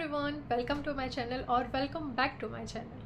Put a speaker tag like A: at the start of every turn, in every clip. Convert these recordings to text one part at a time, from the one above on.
A: Everyone, welcome to my channel और welcome back to my channel.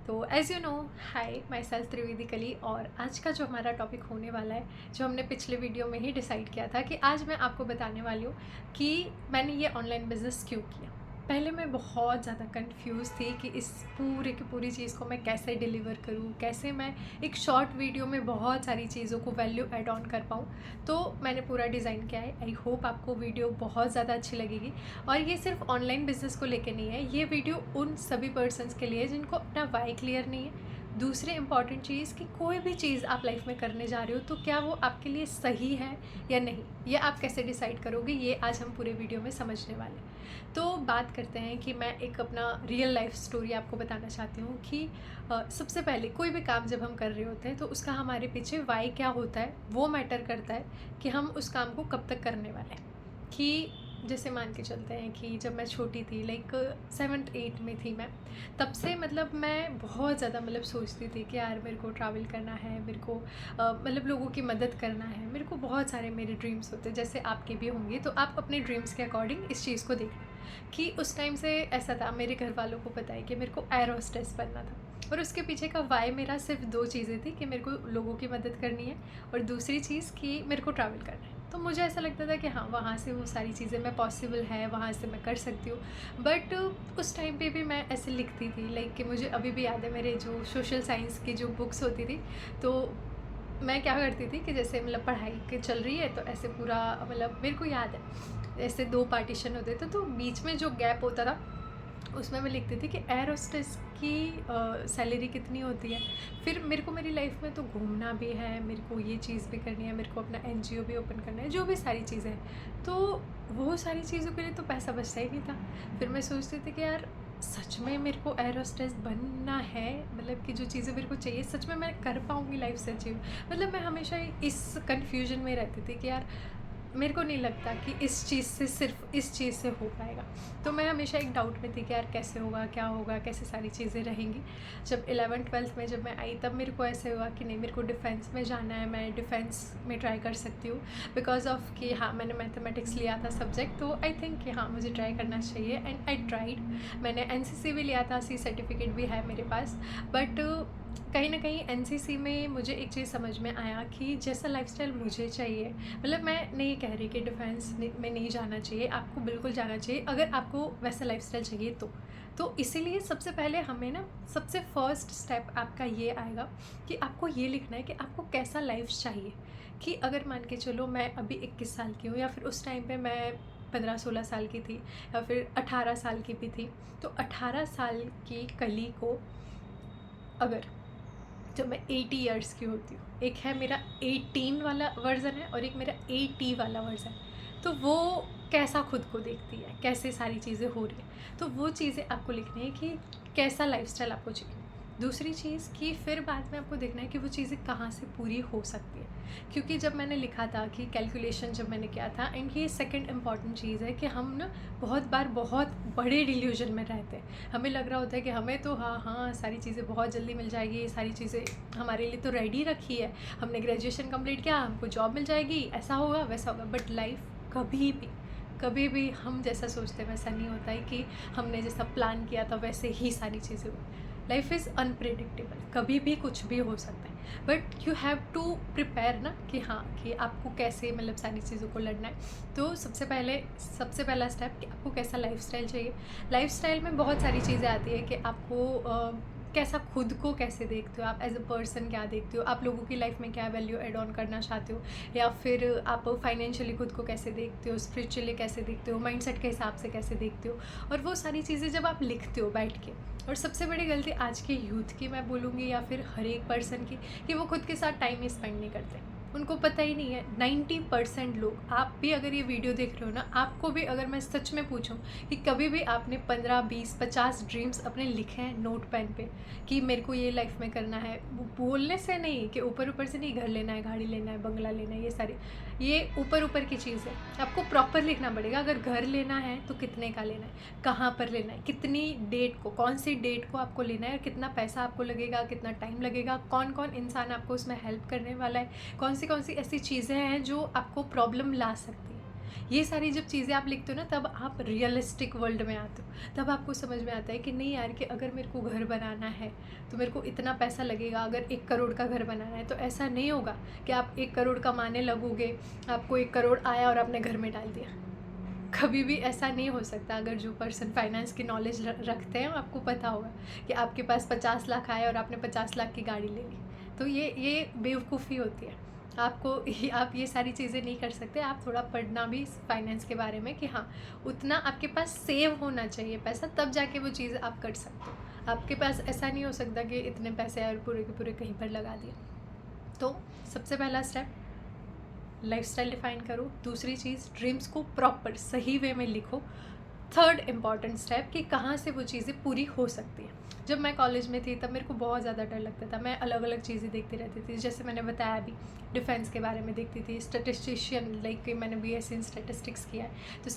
A: तो as you know, hi, myself Trivedi Kali. और आज का जो हमारा टॉपिक होने वाला है, जो हमने पिछले वीडियो में ही डिसाइड किया था कि आज मैं आपको बताने वाली हूँ कि मैंने ये ऑनलाइन बिज़नेस क्यों किया। पहले मैं बहुत ज़्यादा कंफ्यूज थी कि इस पूरे की पूरी चीज़ को मैं कैसे डिलीवर करूँ, कैसे मैं एक शॉर्ट वीडियो में बहुत सारी चीज़ों को वैल्यू ऐड ऑन कर पाऊँ। तो मैंने पूरा डिज़ाइन किया है। आई होप आपको वीडियो बहुत ज़्यादा अच्छी लगेगी। और ये सिर्फ ऑनलाइन बिजनेस को लेके नहीं है, ये वीडियो उन सभी पर्सन्स के लिए जिनको अपना वाई क्लियर नहीं है। दूसरी इंपॉर्टेंट चीज़ कि कोई भी चीज़ आप लाइफ में करने जा रहे हो तो क्या वो आपके लिए सही है या नहीं, ये आप कैसे डिसाइड करोगे, ये आज हम पूरे वीडियो में समझने वाले हैं। तो बात करते हैं कि मैं एक अपना रियल लाइफ स्टोरी आपको बताना चाहती हूँ कि सबसे पहले कोई भी काम जब हम कर रहे होते हैं तो उसका हमारे पीछे वाई क्या होता है वो मैटर करता है कि हम उस काम को कब तक करने वाले हैं। कि जैसे मान के चलते हैं कि जब मैं छोटी थी, लाइक 7th 8th में थी मैं, तब से मतलब मैं बहुत ज़्यादा मतलब सोचती थी कि यार मेरे को ट्रैवल करना है, मेरे को मतलब लोगों की मदद करना है। मेरे को बहुत सारे मेरे ड्रीम्स होते हैं, जैसे आपके भी होंगे। तो आप अपने ड्रीम्स के अकॉर्डिंग इस चीज़ को देखना कि उस टाइम से ऐसा था, मेरे घर वालों को पता है कि मेरे को एयर होस्टेस बनना था। और उसके पीछे का वाई मेरा सिर्फ दो चीज़ें थी कि मेरे को लोगों की मदद करनी है और दूसरी चीज़ कि मेरे को ट्रैवल करना है। तो मुझे ऐसा लगता था कि हाँ, वहाँ से वो सारी चीज़ें मैं पॉसिबल है, वहाँ से मैं कर सकती हूँ। बट उस टाइम पे भी मैं ऐसे लिखती थी, लाइक कि मुझे अभी भी याद है मेरे जो सोशल साइंस की जो बुक्स होती थी, तो मैं क्या करती थी कि जैसे मतलब पढ़ाई के चल रही है तो ऐसे पूरा मतलब मेरे को याद है ऐसे दो पार्टीशन होते थे, तो बीच में जो गैप होता था उसमें मैं लिखती थी कि एयर होस्टेस की सैलरी कितनी होती है। फिर मेरे को मेरी लाइफ में तो घूमना भी है, मेरे को ये चीज़ भी करनी है, मेरे को अपना एनजीओ भी ओपन करना है, जो भी सारी चीज़ें हैं। तो वो सारी चीज़ों के लिए तो पैसा बचता ही नहीं था। फिर मैं सोचती थी कि यार सच में मेरे को एयर होस्टेस बनना है, मतलब कि जो चीज़ें मेरे को चाहिए सच में मैं कर पाऊँगी लाइफ से अचीव। मतलब मैं हमेशा इस कन्फ्यूजन में रहती थी कि यार मेरे को नहीं लगता कि इस चीज़ से, सिर्फ इस चीज़ से हो पाएगा। तो मैं हमेशा एक डाउट में थी कि यार कैसे होगा, क्या होगा, कैसे सारी चीज़ें रहेंगी। जब 11th 12th में जब मैं आई तब मेरे को ऐसे हुआ कि नहीं, मेरे को डिफेंस में जाना है, मैं डिफेंस में ट्राई कर सकती हूँ। बिकॉज ऑफ कि हाँ, मैंने मैथमेटिक्स लिया था सब्जेक्ट, तो आई थिंक कि हाँ मुझे ट्राई करना चाहिए एंड आई ट्राइड। मैंने एनसीसी भी लिया था, सी सर्टिफिकेट भी है मेरे पास। बट कहीं ना कहीं एनसीसी में मुझे एक चीज़ समझ में आया कि जैसा लाइफस्टाइल मुझे चाहिए, मतलब मैं नहीं कह रही कि डिफेंस में नहीं जाना चाहिए, आपको बिल्कुल जाना चाहिए अगर आपको वैसा लाइफस्टाइल चाहिए तो इसीलिए सबसे पहले हमें ना, सबसे फर्स्ट स्टेप आपका ये आएगा कि आपको ये लिखना है कि आपको कैसा लाइफ चाहिए। कि अगर मान के चलो मैं अभी 21 साल की हूँ, या फिर उस टाइम पे मैं 15 16 साल की थी, या फिर 18 साल की भी थी। तो 18 साल की कली को अगर, जब मैं 80 ईयर्स की होती हूँ, एक है मेरा 18 वाला वर्ज़न है और एक मेरा 80 वाला वर्ज़न है, तो वो कैसा खुद को देखती है, कैसे सारी चीज़ें हो रही हैं, तो वो चीज़ें आपको लिखनी है कि कैसा लाइफस्टाइल आपको चाहिए। दूसरी चीज़ कि फिर बाद में आपको देखना है कि वो चीज़ें कहाँ से पूरी हो सकती है। क्योंकि जब मैंने लिखा था कि कैलकुलेशन जब मैंने किया था, एंड ये सेकंड इम्पॉर्टेंट चीज़ है कि हम ना बहुत बार बहुत बड़े डिल्यूजन में रहते हैं। हमें लग रहा होता है कि हमें तो हाँ हाँ सारी चीज़ें बहुत जल्दी मिल जाएगी, ये सारी चीज़ें हमारे लिए तो रेडी रखी है, हमने ग्रेजुएशन कंप्लीट किया, हमको जॉब मिल जाएगी, ऐसा होगा वैसा होगा। बट लाइफ कभी भी हम जैसा सोचते हैं वैसा नहीं होता है कि हमने जैसा प्लान किया था वैसे ही सारी चीज़ें हुई। लाइफ इज़ अनप्रेडिक्टेबल, कभी भी कुछ भी हो सकता है। But you have to prepare ना कि हाँ, कि आपको कैसे मतलब सारी चीज़ों को लड़ना है। तो सबसे पहला स्टेप कि आपको कैसा लाइफस्टाइल चाहिए। लाइफस्टाइल में बहुत सारी चीज़ें आती है कि आपको कैसा, खुद को कैसे देखते हो आप एज अ पर्सन, क्या देखते हो आप, लोगों की लाइफ में क्या वैल्यू एड ऑन करना चाहते हो, या फिर आप फाइनेंशियली खुद को कैसे देखते हो, स्पिरिचुअली कैसे देखते हो, माइंडसेट के हिसाब से कैसे देखते हो। और वो सारी चीज़ें जब आप लिखते हो बैठ के, और सबसे बड़ी गलती आज के यूथ की मैं बोलूँगी, या फिर हर एक पर्सन की, कि वो खुद के साथ टाइम ही स्पेंड नहीं करते। उनको पता ही नहीं है। 90% लोग, आप भी अगर ये वीडियो देख रहे हो ना, आपको भी अगर मैं सच में पूछूं कि कभी भी आपने 15 20 50 ड्रीम्स अपने लिखे हैं नोट पेन पे कि मेरे को ये लाइफ में करना है, वो बोलने से नहीं, कि ऊपर ऊपर से नहीं, घर लेना है, गाड़ी लेना है, बंगला लेना है, ये सारी, ये ऊपर ऊपर की चीज़ है। आपको प्रॉपर लिखना पड़ेगा। अगर घर लेना है तो कितने का लेना है, कहाँ पर लेना है, कितनी डेट को, कौन सी डेट को आपको लेना है, कितना पैसा आपको लगेगा, कितना टाइम लगेगा, कौन कौन इंसान आपको उसमें हेल्प करने वाला है, कौन सी ऐसी चीज़ें हैं जो आपको प्रॉब्लम ला सकती है। ये सारी जब चीज़ें आप लिखते हो ना, तब आप रियलिस्टिक वर्ल्ड में आते हो। तब आपको समझ में आता है कि नहीं यार, कि अगर मेरे को घर बनाना है तो मेरे को इतना पैसा लगेगा। अगर 1 करोड़ का घर बनाना है तो ऐसा नहीं होगा कि आप 1 करोड़ कमाने लगोगे, आपको 1 करोड़ आया और आपने घर में डाल दिया। कभी भी ऐसा नहीं हो सकता। अगर जो पर्सन फाइनेंस की नॉलेज रखते हैं, आपको पता होगा कि आपके पास 50 लाख आए और आपने 50 लाख की गाड़ी ले ली, तो ये बेवकूफ़ी होती है। आप ये सारी चीज़ें नहीं कर सकते। आप थोड़ा पढ़ना भी फाइनेंस के बारे में, कि हाँ, उतना आपके पास सेव होना चाहिए पैसा, तब जाके वो चीज़ आप कर सकते हो। आपके पास ऐसा नहीं हो सकता कि इतने पैसे और पूरे के पूरे कहीं पर लगा दिए। तो सबसे पहला स्टेप, लाइफस्टाइल डिफाइन करो। दूसरी चीज़, ड्रीम्स को प्रॉपर सही वे में लिखो। थर्ड इम्पॉर्टेंट स्टेप, कि कहाँ से वो चीज़ें पूरी हो सकती हैं। जब मैं कॉलेज में थी तब मेरे को बहुत ज़्यादा डर लगता था। मैं अलग अलग चीज़ें देखती रहती थी, जैसे मैंने बताया अभी, डिफेंस के बारे में देखती थी, स्टैटिस्टिशियन, लाइक मैंने बीएससी इन स्टैटिस्टिक्स किया है, तो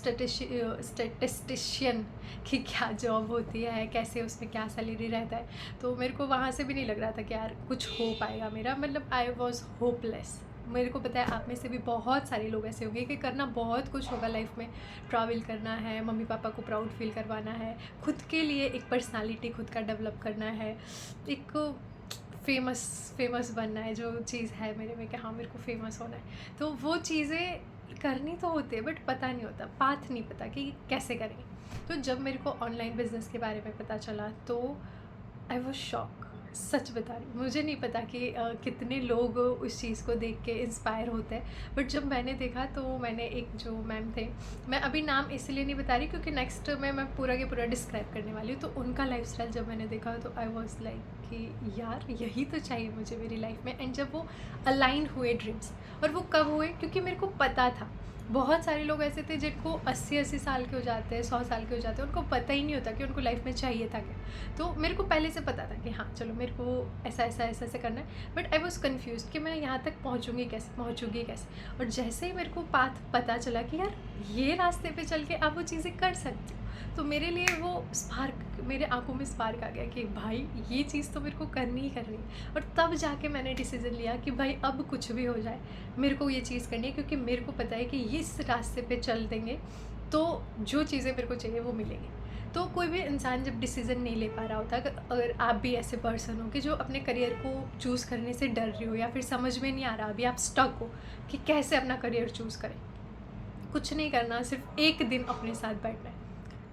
A: स्टैटिस्टिशियन की क्या जॉब होती है, कैसे उसमें क्या सैलरी रहता है। तो मेरे को वहाँ से भी नहीं लग रहा था कि यार कुछ हो पाएगा मेरा, मतलब आई वॉज होपलेस। मेरे को पता है आप में से भी बहुत सारे लोग ऐसे होंगे कि करना बहुत कुछ होगा लाइफ में। ट्रैवल करना है, मम्मी पापा को प्राउड फील करवाना है, खुद के लिए एक पर्सनालिटी खुद का डेवलप करना है, एक फेमस बनना है। जो चीज़ है मेरे में कि हाँ, मेरे को फेमस होना है, तो वो चीज़ें करनी तो होती है, बट पता नहीं होता, पाथ नहीं पता कि कैसे करें। तो जब मेरे को ऑनलाइन बिजनेस के बारे में पता चला तो आई वॉज शॉक। सच बता रही हूँ, मुझे नहीं पता कि कितने लोग उस चीज़ को देख के इंस्पायर होते हैं, बट जब मैंने देखा तो मैंने, एक जो मैम थे, मैं अभी नाम इसलिए नहीं बता रही क्योंकि नेक्स्ट में मैं पूरा के पूरा डिस्क्राइब करने वाली हूँ। तो उनका लाइफस्टाइल जब मैंने देखा तो आई वॉज लाइक कि यार यही तो चाहिए मुझे मेरी लाइफ में। एंड जब वो अलाइन हुए ड्रीम्स, और वो कब हुए, क्योंकि मेरे को पता था। बहुत सारे लोग ऐसे थे जिनको 80-80 साल के हो जाते हैं, 100 साल के हो जाते हैं, उनको पता ही नहीं होता कि उनको लाइफ में चाहिए था क्या। तो मेरे को पहले से पता था कि हाँ चलो, मेरे को ऐसा करना है, बट आई वॉज कन्फ्यूज कि मैं यहाँ तक पहुँचूँगी कैसे। और जैसे ही मेरे को पाथ पता चला कि यार ये रास्ते पे चल के आप वो चीज़ें कर सकते हो, तो मेरे लिए वो स्पार्क, मेरे आंखों में स्पार्क आ गया कि भाई ये चीज़ तो मेरे को करनी ही करनी है। और तब जाके मैंने डिसीज़न लिया कि भाई अब कुछ भी हो जाए, मेरे को ये चीज़ करनी है, क्योंकि मेरे को पता है कि इस रास्ते पे चल देंगे तो जो चीज़ें मेरे को चाहिए वो मिलेंगी। तो कोई भी इंसान जब डिसीज़न नहीं ले पा रहा होता, अगर आप भी ऐसे पर्सन हो कि जो अपने करियर को चूज़ करने से डर रही हो, या फिर समझ में नहीं आ रहा, अभी आप स्टक हो कि कैसे अपना करियर चूज़ करें, कुछ नहीं करना, सिर्फ एक दिन अपने साथ बैठना है,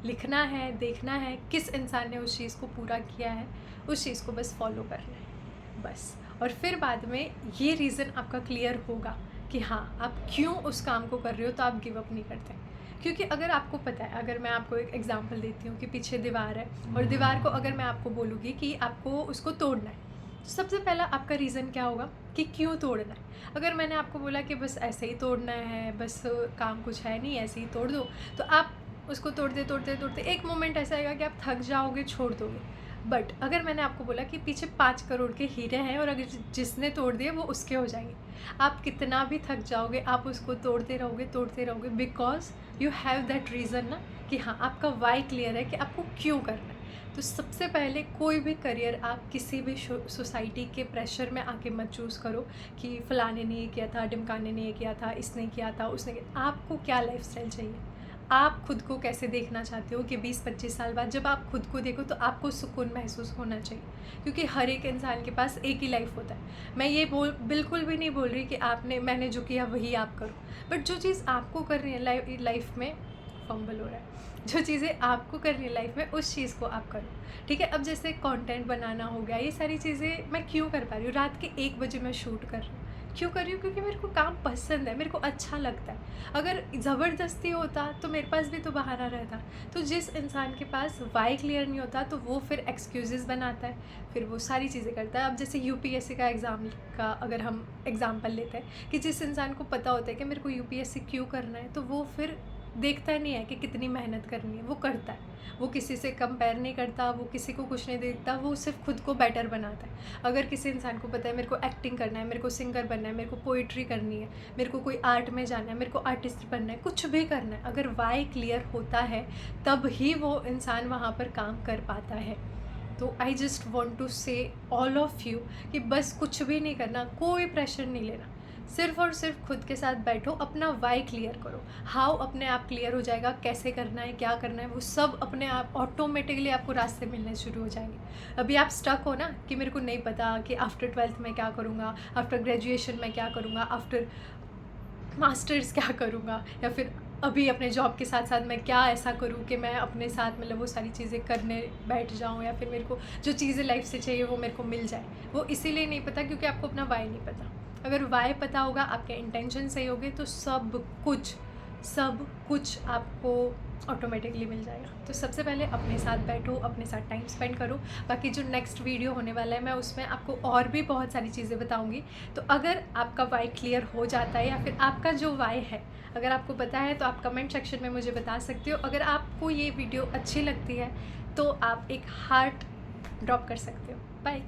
A: लिखना है, देखना है किस इंसान ने उस चीज़ को पूरा किया है, उस चीज़ को बस फॉलो करना है बस। और फिर बाद में ये रीज़न आपका क्लियर होगा कि हाँ आप क्यों उस काम को कर रहे हो, तो आप गिव अप नहीं करते। क्योंकि अगर आपको पता है, अगर मैं आपको एक एग्जांपल देती हूँ कि पीछे दीवार है, और दीवार को अगर मैं आपको बोलूँगी कि आपको उसको तोड़ना है, तो सबसे पहला आपका रीज़न क्या होगा कि क्यों तोड़ना है। अगर मैंने आपको बोला कि बस ऐसे ही तोड़ना है, बस काम कुछ है नहीं, ऐसे ही तोड़ दो, तो आप उसको तोड़ते एक मोमेंट ऐसा आएगा कि आप थक जाओगे, छोड़ दोगे। बट अगर मैंने आपको बोला कि पीछे 5 करोड़ के हीरे हैं, और अगर जिसने तोड़ दिए वो उसके हो जाएंगे, आप कितना भी थक जाओगे, आप उसको तोड़ते रहोगे, because you have that reason ना, कि हाँ आपका वाई क्लियर है कि आपको क्यों करना है। तो सबसे पहले कोई भी करियर आप किसी भी सोसाइटी के प्रेशर में आके मत चूज़ करो कि फ़लाने ने ये किया था, ढिमकाने ने ये किया था, इसने किया था, उसने किया। आपको क्या लाइफस्टाइल चाहिए, आप खुद को कैसे देखना चाहते हो कि 20-25 साल बाद जब आप खुद को देखो तो आपको सुकून महसूस होना चाहिए, क्योंकि हर एक इंसान के पास एक ही लाइफ होता है। मैं ये बिल्कुल भी नहीं बोल रही कि मैंने जो किया वही आप करो, बट जो चीज़ आपको करनी है लाइफ में, फंबल हो रहा है, जो चीज़ें आपको करनी है लाइफ में, उस चीज़ को आप करो। ठीक है, अब जैसे कंटेंट बनाना हो गया, ये सारी चीज़ें मैं क्यों कर पा रही हूँ, रात के 1 बजे मैं शूट कर रही हूँ, क्यों कर रही हूँ, क्योंकि मेरे को काम पसंद है, मेरे को अच्छा लगता है। अगर ज़बरदस्ती होता तो मेरे पास भी तो बहाना रहता। तो जिस इंसान के पास वाई क्लियर नहीं होता, तो वो फिर एक्सक्यूज़ेस बनाता है, फिर वो सारी चीज़ें करता है। अब जैसे यूपीएससी का एग्ज़ाम का अगर हम एग्ज़ाम्पल लेते हैं, कि जिस इंसान को पता होता है कि मेरे को यूपीएससी क्यों करना है, तो वो फिर देखता नहीं है कि कितनी मेहनत करनी है, वो करता है। वो किसी से कंपेयर नहीं करता, वो किसी को कुछ नहीं देखता, वो सिर्फ खुद को बेटर बनाता है। अगर किसी इंसान को पता है मेरे को एक्टिंग करना है, मेरे को सिंगर बनना है, मेरे को पोइट्री करनी है, मेरे को कोई आर्ट में जाना है, मेरे को आर्टिस्ट बनना है, कुछ भी करना है, अगर वाई क्लियर होता है तब ही वो इंसान वहाँ पर काम कर पाता है। तो आई जस्ट वॉन्ट टू से ऑल ऑफ यू कि बस कुछ भी नहीं करना, कोई प्रेशर नहीं लेना, सिर्फ़ और सिर्फ खुद के साथ बैठो, अपना वाई क्लियर करो। हाउ अपने आप क्लियर हो जाएगा, कैसे करना है, क्या करना है, वो सब अपने आप ऑटोमेटिकली आपको रास्ते मिलने शुरू हो जाएंगे। अभी आप स्टक हो ना कि मेरे को नहीं पता कि आफ्टर 12th मैं क्या करूँगा, आफ्टर ग्रेजुएशन मैं क्या करूँगा, आफ्टर मास्टर्स क्या करूँगा, या फिर अभी अपने जॉब के साथ साथ मैं क्या ऐसा करूँ कि मैं अपने साथ मतलब वो सारी चीज़ें करने बैठ जाऊँ, या फिर मेरे को जो चीज़ें लाइफ से चाहिए वो मेरे को मिल जाए। वो इसीलिए नहीं पता क्योंकि आपको अपना वाई नहीं पता। अगर वाई पता होगा, आपके इंटेंशन सही होंगे, तो सब कुछ आपको ऑटोमेटिकली मिल जाएगा। तो सबसे पहले अपने साथ बैठो, अपने साथ टाइम स्पेंड करो। बाकी जो नेक्स्ट वीडियो होने वाला है मैं उसमें आपको और भी बहुत सारी चीज़ें बताऊंगी। तो अगर आपका वाई क्लियर हो जाता है, या फिर आपका जो वाई है अगर आपको पता है, तो आप कमेंट सेक्शन में मुझे बता सकते हो। अगर आपको ये वीडियो अच्छी लगती है तो आप एक हार्ट ड्रॉप कर सकते हो। बाय।